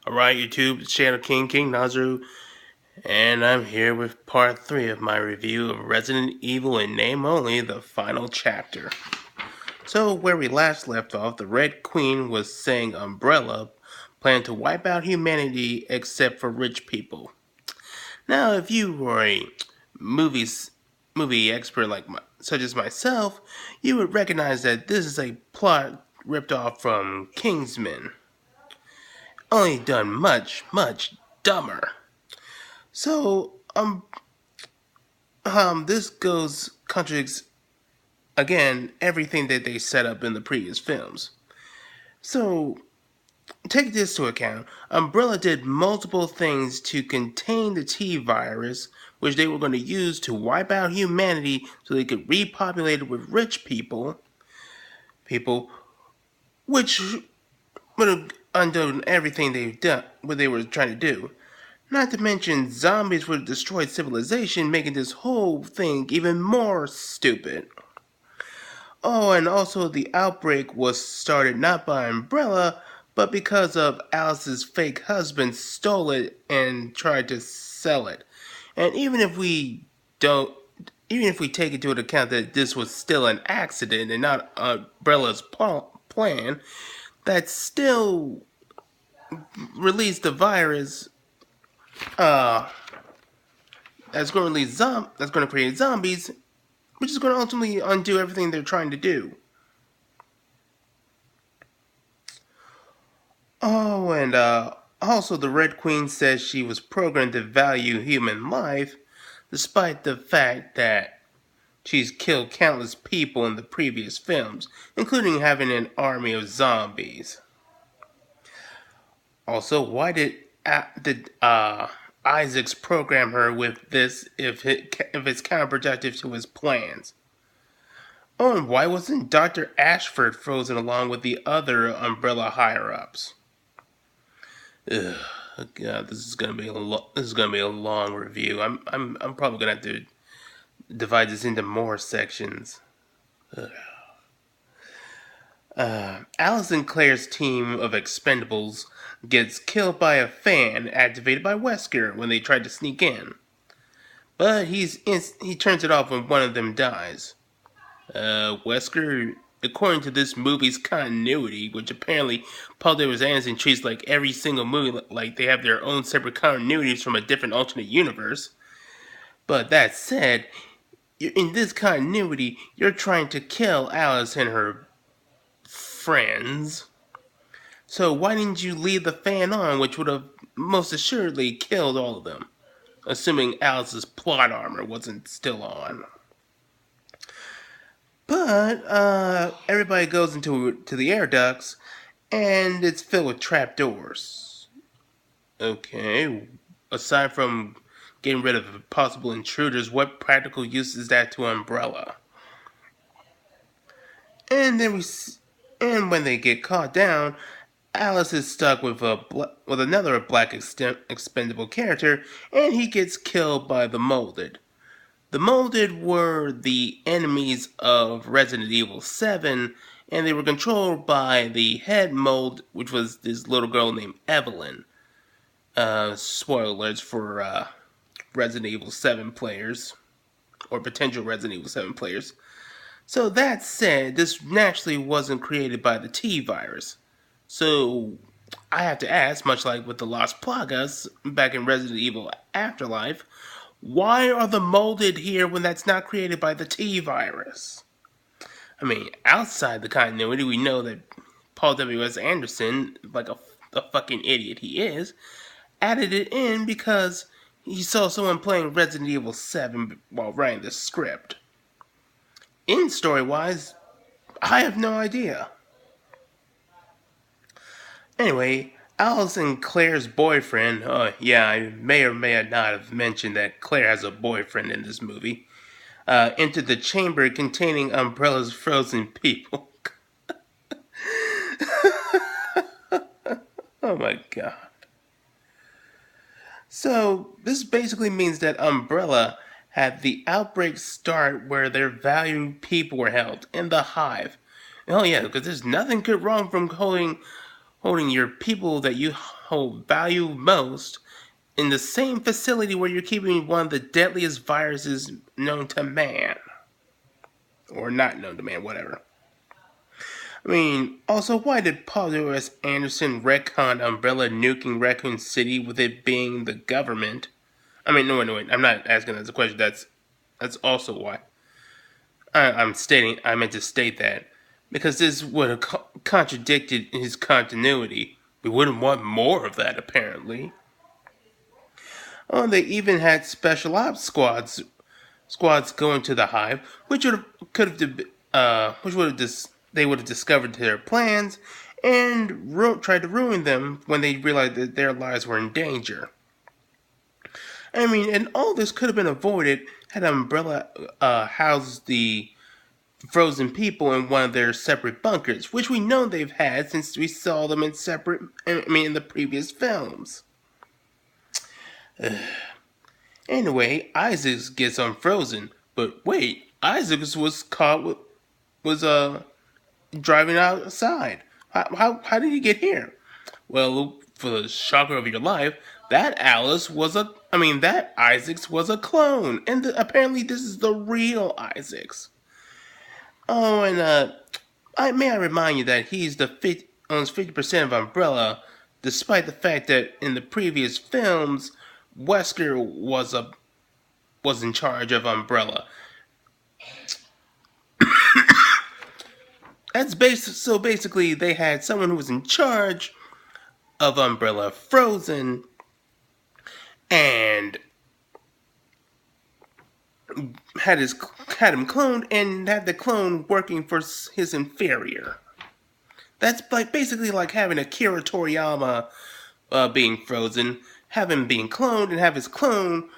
Alright, YouTube, it's Shadow King Nazaru, and I'm here with part 3 of my review of Resident Evil in name only, the final chapter. So, where we last left off, the Red Queen was saying Umbrella planned to wipe out humanity except for rich people. Now, if you were a movie expert such as myself, you would recognize that this is a plot ripped off from Kingsman, only done much, much dumber. So, this contradicts again everything that they set up in the previous films. So, take this to account. Umbrella did multiple things to contain the T virus, which they were going to use to wipe out humanity so they could repopulate it with rich people, which would have undone everything what they were trying to do. Not to mention, zombies would have destroyed civilization, making this whole thing even more stupid. Oh, and also the outbreak was started not by Umbrella, but because of Alice's fake husband stole it and tried to sell it. And even if we take into account that this was still an accident and not Umbrella's plan, that still released the virus that's going to create zombies, which is going to ultimately undo everything they're trying to do. Oh, and also the Red Queen says she was programmed to value human life, despite the fact that she's killed countless people in the previous films, including having an army of zombies. Also, why did Isaacs program her with this if it's counterproductive to his plans? Oh, and why wasn't Dr. Ashford frozen along with the other Umbrella higher-ups? Ugh, God, this is gonna be a long review. I'm probably gonna have to divide this into more sections. Alice and Claire's team of expendables gets killed by a fan activated by Wesker when they try to sneak in. But he turns it off when one of them dies. Wesker, according to this movie's continuity, which apparently Paul W.S. Anderson treats like every single movie like they have their own separate continuities from a different alternate universe. But that said, in this continuity, you're trying to kill Alice and her friends. So why didn't you leave the fan on, which would have most assuredly killed all of them? Assuming Alice's plot armor wasn't still on. But everybody goes into the air ducts, and it's filled with trapdoors. Okay, aside from getting rid of possible intruders, what practical use is that to Umbrella? And when they get caught down, Alice is stuck with another black expendable character, and he gets killed by the Molded. The Molded were the enemies of Resident Evil 7, and they were controlled by the head mold, which was this little girl named Evelyn. Spoilers for Resident Evil 7 players, or potential Resident Evil 7 players. So that said, this naturally wasn't created by the T virus. So I have to ask, much like with the Lost Plagas back in Resident Evil Afterlife, why are the Molded here when that's not created by the T virus? I mean, outside the continuity, we know that Paul W.S. Anderson, like a fucking idiot he is, added it in because he saw someone playing Resident Evil 7 while writing the script. In story-wise, I have no idea. Anyway, Alice and Claire's boyfriend, I may or may not have mentioned that Claire has a boyfriend in this movie, entered the chamber containing Umbrella's frozen people. Oh my god. So, this basically means that Umbrella had the outbreak start where their valued people were held, in the hive. Oh yeah, because there's nothing good wrong from holding holding your people that you hold value most in the same facility where you're keeping one of the deadliest viruses known to man. Or not known to man, whatever. I mean, also, why did Paul W.S. Anderson retcon Umbrella nuking Raccoon City with it being the government? I mean, no, wait, I'm not asking that as a question. That's also why. I meant to state that. Because this would have contradicted his continuity. We wouldn't want more of that, apparently. Oh, they even had special ops squads going to the hive, which they would have discovered their plans and tried to ruin them when they realized that their lives were in danger. I mean, and all this could have been avoided had Umbrella housed the frozen people in one of their separate bunkers, which we know they've had since we saw them in in the previous films. Anyway, Isaacs gets unfrozen, but wait, Isaacs was driving outside. How did he get here? Well, for the shocker of your life, that Isaacs was a clone, and apparently this is the real Isaacs. Oh, and may I remind you that owns 50% of Umbrella, despite the fact that in the previous films, Wesker was in charge of Umbrella. So basically, they had someone who was in charge of Umbrella frozen, and had him cloned, and had the clone working for his inferior. That's basically like having Akira Toriyama being frozen, have him being cloned, and have his clone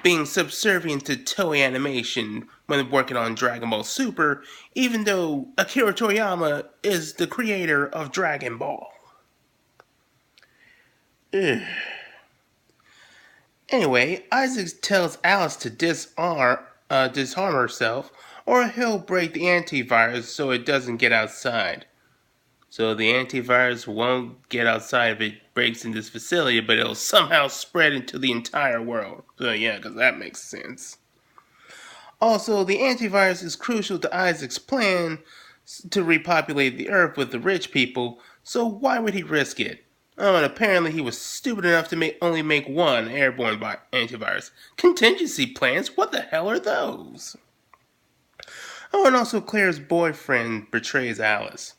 being subservient to Toei Animation when working on Dragon Ball Super, even though Akira Toriyama is the creator of Dragon Ball. Ugh. Anyway, Isaac tells Alice to disarm herself, or he'll break the antivirus so it doesn't get outside. So the antivirus won't get outside if it breaks in this facility, but it'll somehow spread into the entire world. So yeah, because that makes sense. Also, the antivirus is crucial to Isaac's plan to repopulate the Earth with the rich people, so why would he risk it? Oh, and apparently he was stupid enough to only make one airborne antivirus. Contingency plans? What the hell are those? Oh, and also Claire's boyfriend betrays Alice.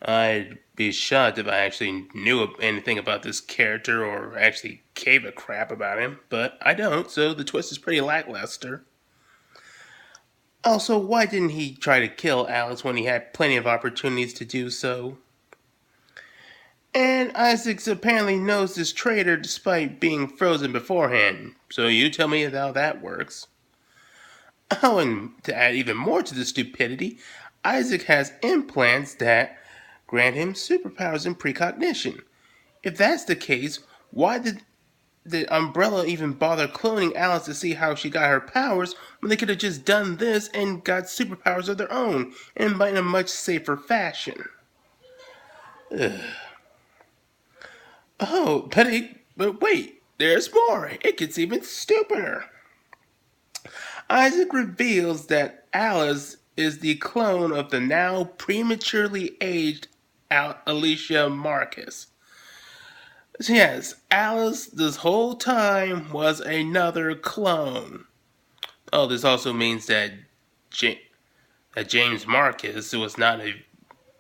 I'd be shocked if I actually knew anything about this character or actually gave a crap about him, but I don't, so the twist is pretty lackluster. Also, why didn't he try to kill Alice when he had plenty of opportunities to do so? And Isaacs apparently knows this traitor despite being frozen beforehand, so you tell me how that works. Oh, and to add even more to the stupidity, Isaac has implants that grant him superpowers and precognition. If that's the case, why did the Umbrella even bother cloning Alice to see how she got her powers when they could have just done this and got superpowers of their own, and in a much safer fashion? Ugh. Oh, but wait, there's more. It gets even stupider. Isaac reveals that Alice is the clone of the now prematurely aged Alicia Marcus. Yes, Alice this whole time was another clone. Oh, this also means that James Marcus was not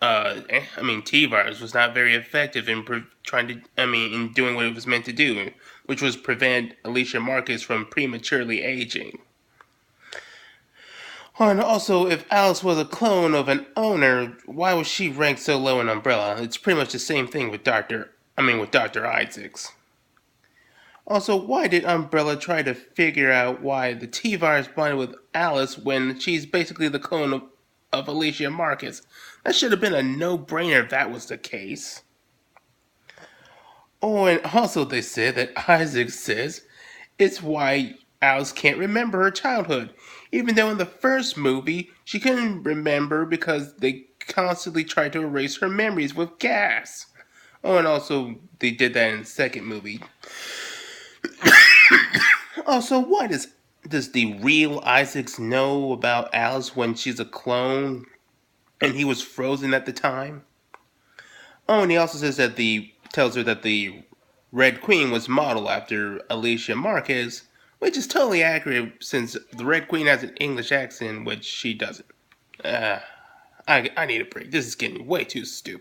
T-Virus was not very effective in in doing what it was meant to do, which was prevent Alicia Marcus from prematurely aging. Oh, and also, if Alice was a clone of an owner, why was she ranked so low in Umbrella? It's pretty much the same thing with Dr. Isaacs. Also, why did Umbrella try to figure out why the T-Virus bonded with Alice when she's basically the clone of Alicia Marcus? That should have been a no-brainer if that was the case. Oh, and also they said that Isaac says it's why Alice can't remember her childhood, even though in the first movie she couldn't remember because they constantly tried to erase her memories with gas. Oh, and also they did that in the second movie. Also, why does the real Isaacs know about Alice when she's a clone and he was frozen at the time? Oh, and he also says that the tells her that the Red Queen was modeled after Alicia Marquez, which is totally accurate since the Red Queen has an English accent, which she doesn't. I need a break. This is getting way too stupid.